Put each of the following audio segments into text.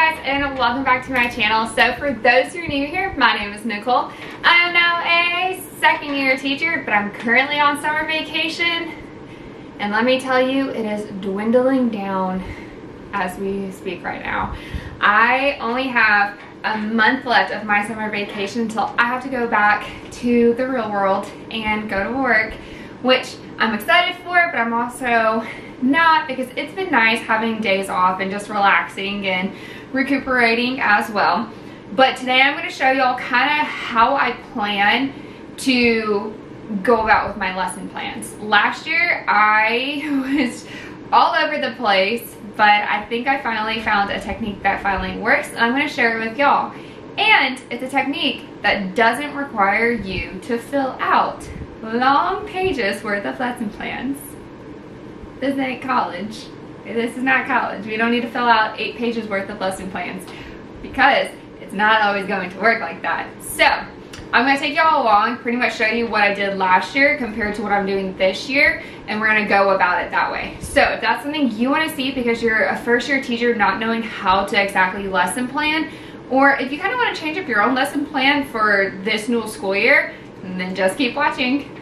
guys, and welcome back to my channel. So for those who are new here, my name is Nicole. I am now a second year teacher, but I'm currently on summer vacation. And let me tell you, it is dwindling down as we speak right now. I only have a month left of my summer vacation until I have to go back to the real world and go to work, which I'm excited for, but I'm also not, because it's been nice having days off and just relaxing and recuperating as well. But today I'm going to show y'all kind of how I plan to go about with my lesson plans. Last year I was all over the place, but I think I finally found a technique that finally works, and I'm going to share it with y'all. And it's a technique that doesn't require you to fill out long pages worth of lesson plans. This ain't college. This is not college. We don't need to fill out 8 pages worth of lesson plans, because it's not always going to work like that. So I'm going to take y'all along, pretty much show you what I did last year compared to what I'm doing this year, and we're going to go about it that way. So if that's something you want to see because you're a first year teacher not knowing how to exactly lesson plan, or if you kind of want to change up your own lesson plan for this new school year, then just keep watching.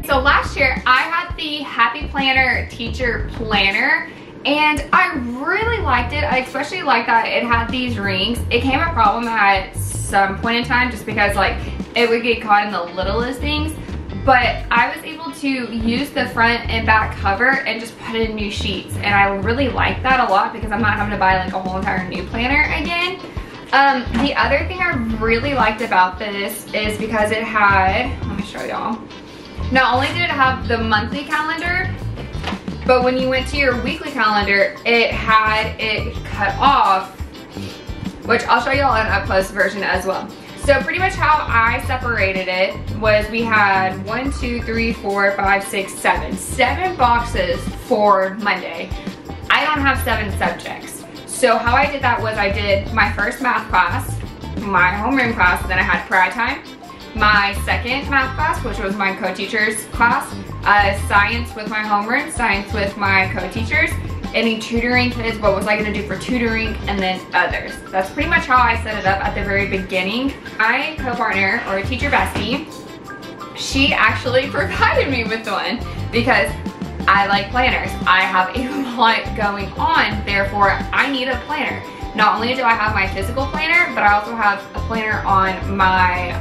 So last year I had the Happy Planner Teacher Planner, and I really liked it. I especially liked that it had these rings. It became a problem at some point in time just because like it would get caught in the littlest things, but I was able to use the front and back cover and just put in new sheets, and I really liked that a lot because I'm not having to buy like a whole entire new planner again. The other thing I really liked about this is because it had, let me show y'all. Not only did it have the monthly calendar, but when you went to your weekly calendar, it had it cut off, which I'll show y'all an up close version as well. So pretty much how I separated it was we had 7 boxes for Monday. I don't have 7 subjects. So how I did that was I did my first math class, my homeroom class, and then I had pride time. My second math class, which was my co-teacher's class, science with my homeroom, science with my co-teachers, any tutoring kids, what was I going to do for tutoring, and then others. That's pretty much how I set it up at the very beginning. My co-partner, or teacher bestie, she actually provided me with one because I like planners. I have a lot going on, therefore I need a planner. Not only do I have my physical planner, but I also have a planner on my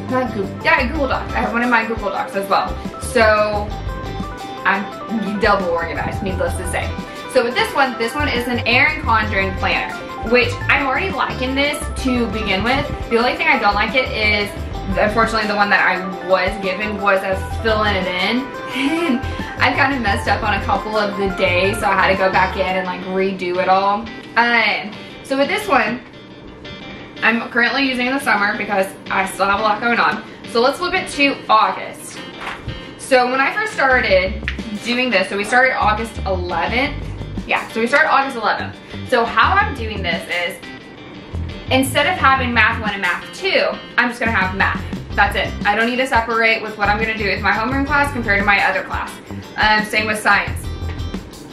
Google Docs. I have one in my Google Docs as well. So I'm double organized, needless to say. So with this one is an Erin Condren planner, which I'm already liking this to begin with. The only thing I don't like it is, unfortunately, the one that I was given was as filling it in. And I kind of messed up on a couple of the days, so I had to go back in and like redo it all. So with this one, I'm currently using in the summer because I still have a lot going on. So let's flip it to August. So when I first started doing this, so we started August 11th. Yeah, so we started August 11th. So how I'm doing this is, instead of having math 1 and math 2, I'm just gonna have math. That's it. I don't need to separate with what I'm gonna do with my homeroom class compared to my other class. Same with science.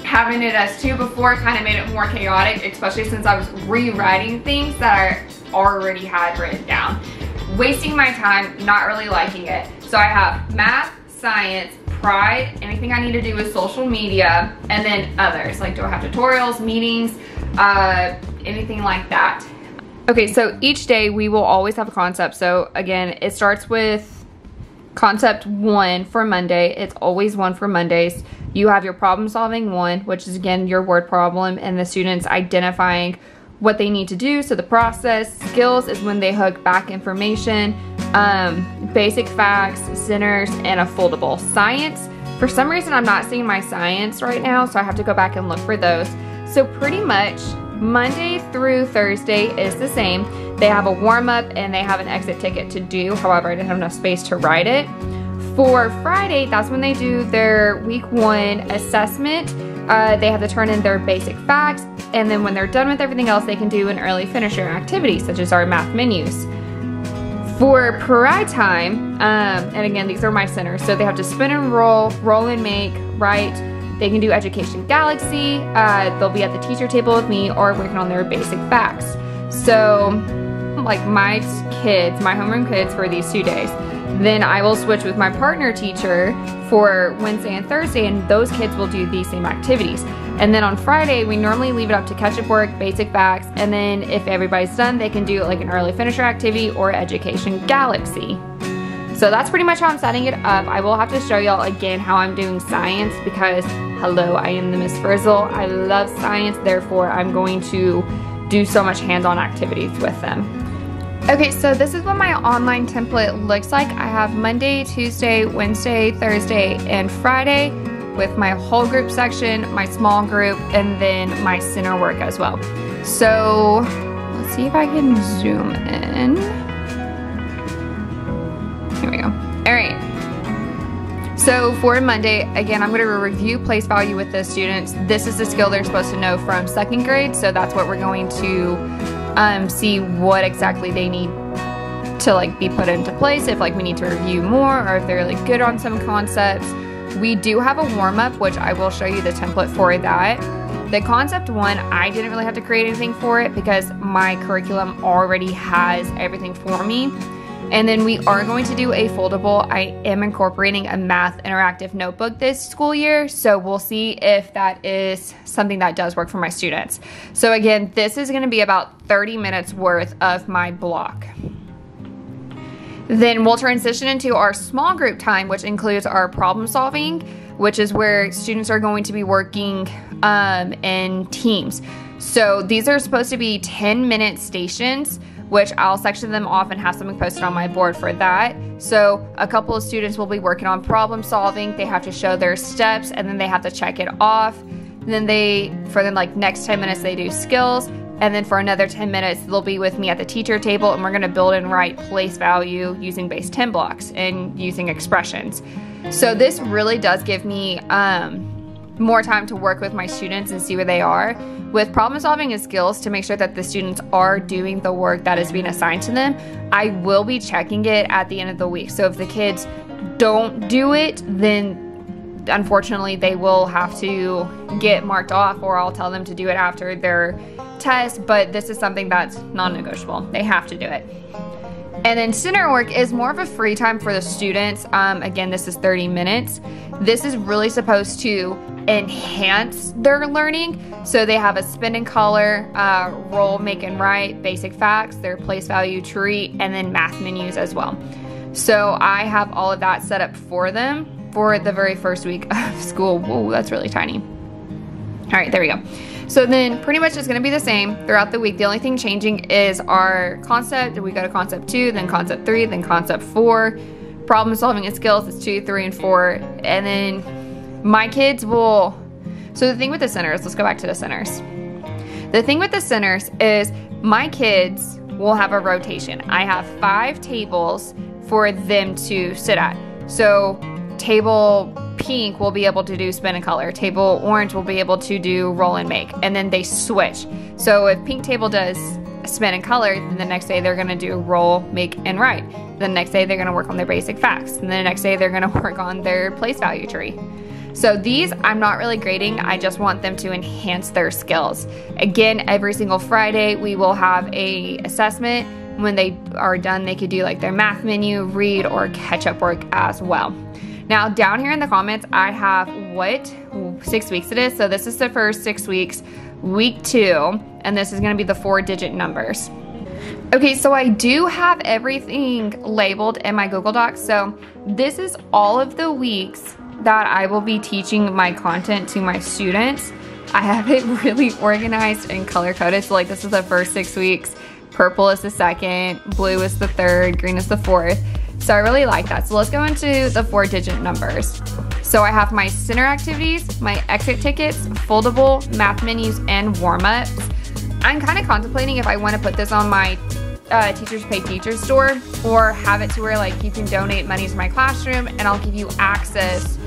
Having it as 2 before kind of made it more chaotic, especially since I was rewriting things that I already had written down. Wasting my time, not really liking it. So I have math, science, pride, anything I need to do with social media, and then others. Like, do I have tutorials, meetings, anything like that. Okay, so each day we will always have a concept. So again, it starts with concept 1 for Monday. It's always 1 for Mondays. You have your problem solving 1, which is again your word problem, and the students identifying what they need to do. So the process. Skills is when they hook back information, basic facts, centers, and a foldable. Science, for some reason I'm not seeing my science right now, so I have to go back and look for those. So pretty much Monday through Thursday is the same. They have a warm-up and they have an exit ticket to do. However, I didn't have enough space to write it. For Friday, that's when they do their week 1 assessment. They have to turn in their basic facts, and then when they're done with everything else, they can do an early finisher activity, such as our math menus. For Pride time, and again, these are my centers, so they have to spin and roll, roll and make, write. They can do Education Galaxy. They'll be at the teacher table with me or working on their basic facts. So, like my kids, my homeroom kids for these 2 days, then I will switch with my partner teacher for Wednesday and Thursday, and those kids will do these same activities. And then on Friday, we normally leave it up to catch-up work, basic facts, and then if everybody's done, they can do like an early finisher activity or Education Galaxy. So that's pretty much how I'm setting it up. I will have to show y'all again how I'm doing science because, hello, I am the Miss Frizzle. I love science, therefore I'm going to do so much hands-on activities with them. Okay, so this is what my online template looks like. I have Monday, Tuesday, Wednesday, Thursday, and Friday with my whole group section, my small group, and then my center work as well. So let's see if I can zoom in. Here we go. All right. So for Monday, again, I'm going to review place value with the students. This is the skill they're supposed to know from 2nd grade, so that's what we're going to see what exactly they need to like be put into place, if like we need to review more or if they're really good on some concepts. We do have a warm-up, which I will show you the template for that. The concept one, I didn't really have to create anything for it because my curriculum already has everything for me. And then we are going to do a foldable. I am incorporating a math interactive notebook this school year, so we'll see if that is something that does work for my students. So again, this is going to be about 30 minutes worth of my block. Then we'll transition into our small group time, which includes our problem solving, which is where students are going to be working in teams. So these are supposed to be 10-minute stations, which I'll section them off and have something posted on my board for that. So a couple of students will be working on problem solving. They have to show their steps and then they have to check it off. And then for the like next 10 minutes, they do skills. And then for another 10 minutes, they'll be with me at the teacher table and we're gonna build and write place value using base 10 blocks and using expressions. So this really does give me more time to work with my students and see where they are with problem solving and skills to make sure that the students are doing the work that is being assigned to them. I will be checking it at the end of the week. So if the kids don't do it, then unfortunately they will have to get marked off, or I'll tell them to do it after their test, but this is something that's non-negotiable. They have to do it. And then center work is more of a free time for the students. Again, this is 30 minutes. This is really supposed to enhance their learning. So they have a spin and color, roll, make and write, basic facts, their place value tree, and then math menus as well. So I have all of that set up for them for the very first week of school. Whoa, that's really tiny. All right, there we go. So then pretty much it's gonna be the same throughout the week. The only thing changing is our concept. We go to concept 2, then concept 3, then concept 4. Problem solving and skills is 2, 3, and 4. And then my kids will, so the thing with the centers, let's go back to the centers. The thing with the centers is my kids will have a rotation. I have 5 tables for them to sit at. So table pink will be able to do spin and color. Table orange will be able to do roll and make. And then they switch. So if pink table does spin and color, then the next day they're gonna do roll, make, and write. The next day they're gonna work on their basic facts. And then the next day they're gonna work on their place value tree. So these I'm not really grading, I just want them to enhance their skills. Again, every single Friday we will have a assessment. When they are done, they could do like their math menu, read, or catch-up work as well. Now down here in the comments, I have what 6 weeks it is. So this is the first 6 weeks, week 2, and this is gonna be the 4-digit numbers. Okay, so I do have everything labeled in my Google Docs. So this is all of the weeks that I will be teaching my content to my students. I have it really organized and color-coded. So like this is the first 6 weeks, purple is the 2nd, blue is the 3rd, green is the 4th. So I really like that. So let's go into the 4-digit numbers. So I have my center activities, my exit tickets, foldable, math menus, and warm-ups. I'm kind of contemplating if I want to put this on my Teachers Pay Teachers store, or have it to where like you can donate money to my classroom and I'll give you access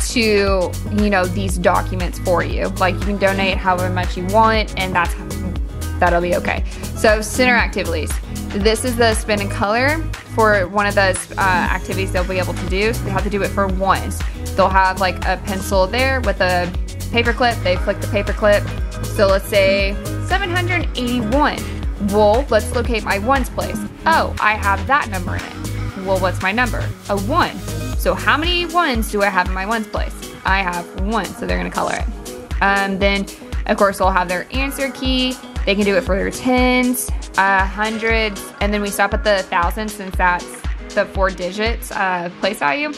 to, you know, these documents for you. Like you can donate however much you want and that'll be okay. So center activities. This is the spin and color for one of those activities they'll be able to do. So they have to do it for ones. They'll have like a pencil there with a paper clip. They flick the paper clip. So let's say 781. Well, let's locate my ones place. Oh, I have that number in it. Well, what's my number? A 1. So how many ones do I have in my ones place? I have 1, so they're gonna color it. Then, of course, they'll have their answer key. They can do it for their tens, hundreds, and then we stop at the thousands since that's the 4 digits place value.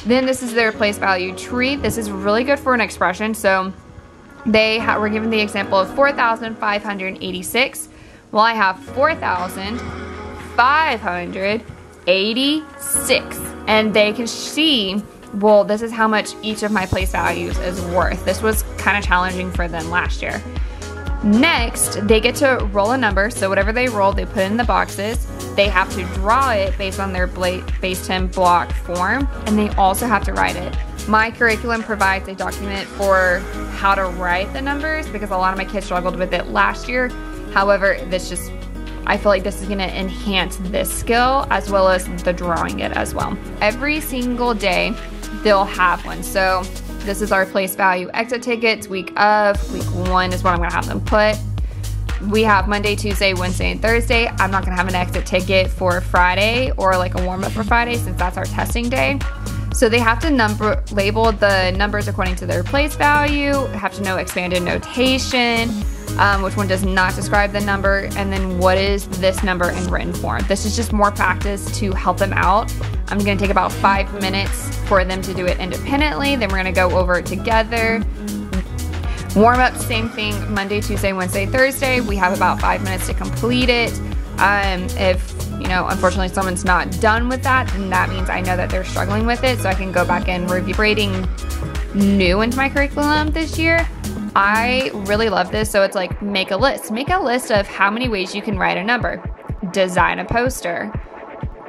Then this is their place value tree. This is really good for an expression. So we're given the example of 4,586. Well, I have 4,586, and they can see, well, this is how much each of my place values is worth. This was kind of challenging for them last year. Next, they get to roll a number. So whatever they roll, they put in the boxes. They have to draw it based on their base 10 block form, and they also have to write it. My curriculum provides a document for how to write the numbers because a lot of my kids struggled with it last year. However, I feel like this is gonna enhance this skill as well as the drawing it as well. Every single day, they'll have one. So this is our place value exit tickets. Week 1 is what I'm gonna have them put. We have Monday, Tuesday, Wednesday, and Thursday. I'm not gonna have an exit ticket for Friday or like a warm up for Friday since that's our testing day. So they have to label the numbers according to their place value, have to know expanded notation, which one does not describe the number, and then what is this number in written form. This is just more practice to help them out. I'm gonna take about 5 minutes for them to do it independently, then we're gonna go over it together. Warm up, same thing, Monday, Tuesday, Wednesday, Thursday. We have about 5 minutes to complete it. If, unfortunately someone's not done with that, then that means I know that they're struggling with it, so I can go back and review grading new into my curriculum this year. I really love this. So it's like, make a list. Make a list of how many ways you can write a number. Design a poster.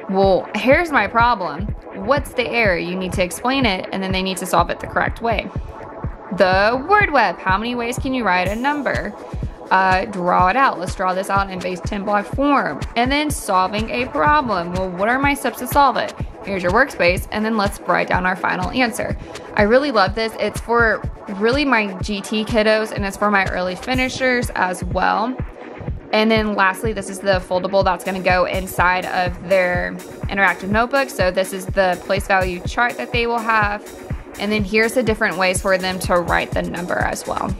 Well, here's my problem. What's the error? You need to explain it, and then they need to solve it the correct way. The word web. How many ways can you write a number? Draw it out. Let's draw this out in base 10 block form. And then solving a problem. Well, what are my steps to solve it? Here's your workspace, and then let's write down our final answer. I really love this. It's for really my GT kiddos, and it's for my early finishers as well. And then lastly, this is the foldable that's gonna go inside of their interactive notebook. So this is the place value chart that they will have. And then here's the different ways for them to write the number as well.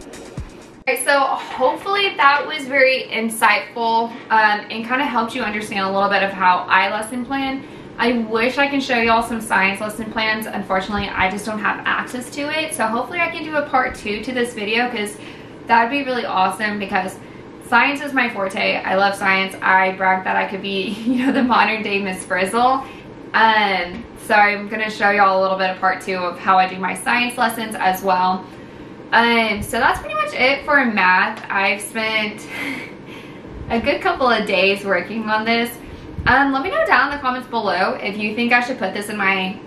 Okay, so hopefully that was very insightful and kind of helped you understand a little bit of how I lesson plan. I wish I can show y'all some science lesson plans. Unfortunately, I just don't have access to it. So hopefully I can do a part 2 to this video because that'd be really awesome because science is my forte. I love science. I brag that I could be, the modern day Miss Frizzle. So I'm gonna show y'all a little bit of part 2 of how I do my science lessons as well. So that's pretty much it for math. I've spent a good couple of days working on this. Let me know down in the comments below if you think I should put this in my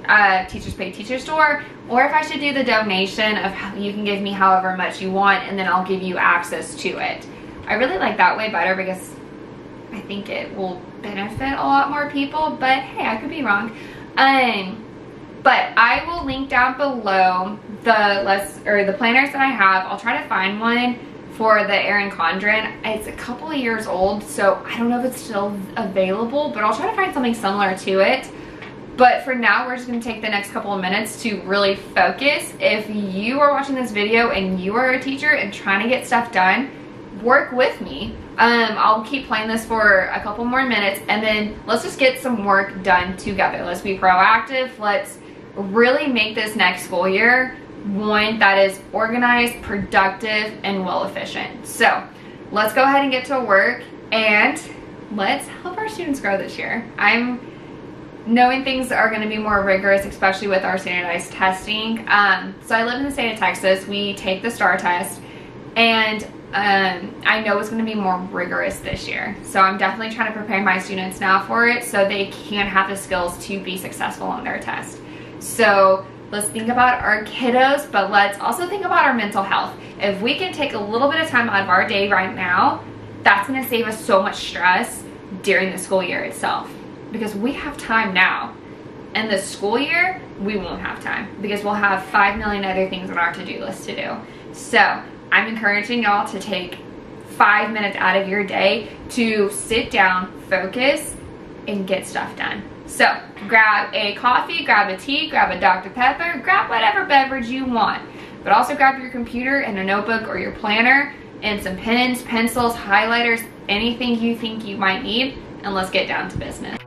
Teachers Pay Teacher store, or if I should do the donation of you can give me however much you want and then I'll give you access to it. I really like that way better because I think it will benefit a lot more people, but hey, I could be wrong. But I will link down below the planners that I have. I'll try to find one for the Erin Condren. It's a couple of years old, so I don't know if it's still available, but I'll try to find something similar to it. But for now, we're just gonna take the next couple of minutes to really focus. If you are watching this video and you are a teacher and trying to get stuff done, work with me. I'll keep playing this for a couple more minutes, and then let's just get some work done together. Let's be proactive. Let's really make this next school year one that is organized, productive, and well efficient. So let's go ahead and get to work and let's help our students grow this year. I'm knowing things are going to be more rigorous, especially with our standardized testing. So I live in the state of Texas. We take the STAR test, and I know it's going to be more rigorous this year. So I'm definitely trying to prepare my students now for it so they can have the skills to be successful on their test. So let's think about our kiddos, but let's also think about our mental health. If we can take a little bit of time out of our day right now, that's going to save us so much stress during the school year itself, because we have time now. In the school year, we won't have time because we'll have 5 million other things on our to-do list to do. So I'm encouraging y'all to take 5 minutes out of your day to sit down, focus, and get stuff done. So grab a coffee, grab a tea, grab a Dr. Pepper, grab whatever beverage you want. But also grab your computer and a notebook or your planner and some pens, pencils, highlighters, anything you think you might need, and let's get down to business.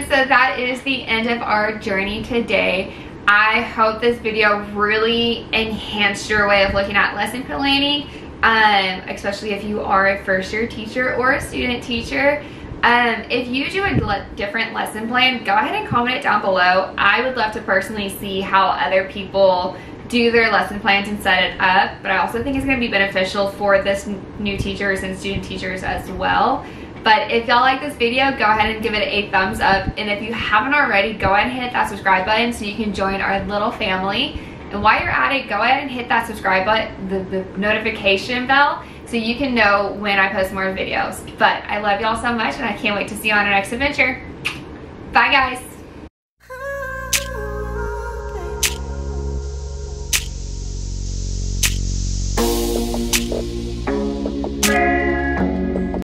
So that is the end of our journey today. I hope this video really enhanced your way of looking at lesson planning, especially if you are a first year teacher or a student teacher. If you do a different lesson plan, go ahead and comment it down below. I would love to personally see how other people do their lesson plans and set it up, but I also think it's going to be beneficial for this new teachers and student teachers as well. But if y'all like this video, go ahead and give it a thumbs up. And if you haven't already, go ahead and hit that subscribe button so you can join our little family. And while you're at it, go ahead and hit that subscribe button, the notification bell, so you can know when I post more videos. But I love y'all so much, and I can't wait to see you on our next adventure. Bye, guys.